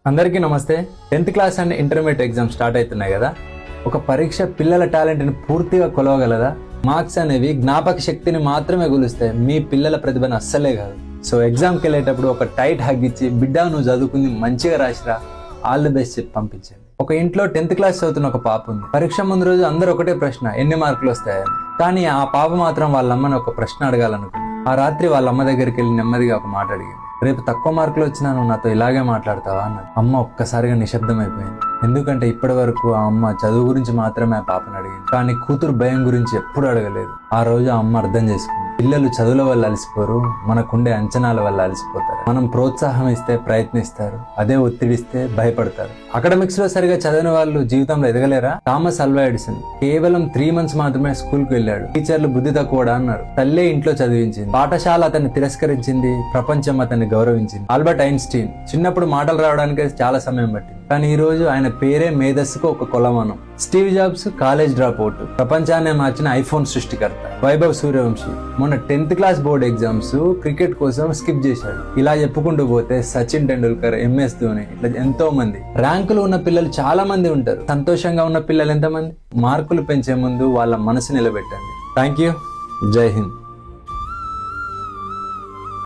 అందరికీ నమస్తే. 10th class and intermediate exam start అవుతున్నాయి కదా. ఒక పరీక్ష పిల్లల టాలెంట్ని పూర్తిగా కొలవగలదా? మార్క్స్ అనేవి జ్ఞాపక శక్తిని మాత్రమే కొలుస్తాయి, మీ పిల్లల ప్రతిభను అస్సలే కాదు. సో ఎగ్జామ్కి వెళ్ళేటప్పుడు ఒక టైట్ హగ్ ఇచ్చి, బిడ్డ నువ్వు చదువుకుంది మంచిగా రాసిరా, ఆల్ ది బెస్ట్ చెప్పి పంపించండి. ఒక ఇంట్లో 10th క్లాస్ చదువుతున్న ఒక పాప ఉంది. పరీక్ష ముందు రోజు అందరూ ఒకటే ప్రశ్న, ఎన్ని మార్కులు వస్తాయని. కానీ ఆ పాప మాత్రం వాళ్ళ అమ్మని ఒక ప్రశ్న అడగాలనుకుంది. ఆ రాత్రి వాళ్ళ అమ్మ దగ్గరికి వెళ్ళి నెమ్మదిగా ఒక మాట అడిగింది. రేపు తక్కువ మార్కులు వచ్చినా నువ్వు నాతో ఇలాగే మాట్లాడతావా అన్నది. అమ్మ ఒక్కసారిగా నిశ్శబ్దం అయిపోయింది. ఎందుకంటే ఇప్పటి వరకు ఆ అమ్మ చదువు గురించి మాత్రమే ఆ పాపను అడిగింది, కానీ కూతురు భయం గురించి ఎప్పుడు అడగలేదు. ఆ రోజు ఆ అమ్మ అర్థం చేసుకుంది, పిల్లలు చదువుల వల్ల అలసిపోరు, మనకుండే అంచనాల వల్ల అలసిపోతారు. మనం ప్రోత్సాహం ఇస్తే ప్రయత్నిస్తారు, అదే ఒత్తిడిస్తే భయపడతారు. అకాడమిక్స్ లో సరిగా చదివిన వాళ్ళు జీవితంలో ఎదగలేరా? థామస్ అల్వా ఎడిసన్ కేవలం 3 months మాత్రమే స్కూల్ కు వెళ్ళాడు. టీచర్లు బుద్ధి తక్కువ అన్నారు, తల్లే ఇంట్లో చదివించింది. పాఠశాల అతన్ని తిరస్కరించింది, ప్రపంచం అతన్ని గౌరవించింది. ఆల్బర్ట్ ఐన్స్టీన్ చిన్నప్పుడు మాటలు రావడానికి చాలా సమయం పట్టింది, కానీ ఈ రోజు ఆయన పేరే మేధస్సుకు ఒక కొలమానం. Steve jobs college drop out, ప్రపంచాన్ని మార్చిన ఐఫోన్ సృష్టికర్త. వైభవ్ సూర్యవంశీ మొన్న 10th class board exams cricket కోసం స్కిప్ చేశాడు. ఇలా చెప్పుకుంటూ పోతే సచిన్ టెండూల్కర్, MS ధోని, ఇట్లా ఎంతో మంది. ర్యాంకులు ఉన్న పిల్లలు చాలా మంది ఉంటారు, సంతోషంగా ఉన్న పిల్లలు ఎంతమంది? మార్కులు పెంచే ముందు వాళ్ళ మనసు నిలబెట్టండి. Thank you. జై హింద్.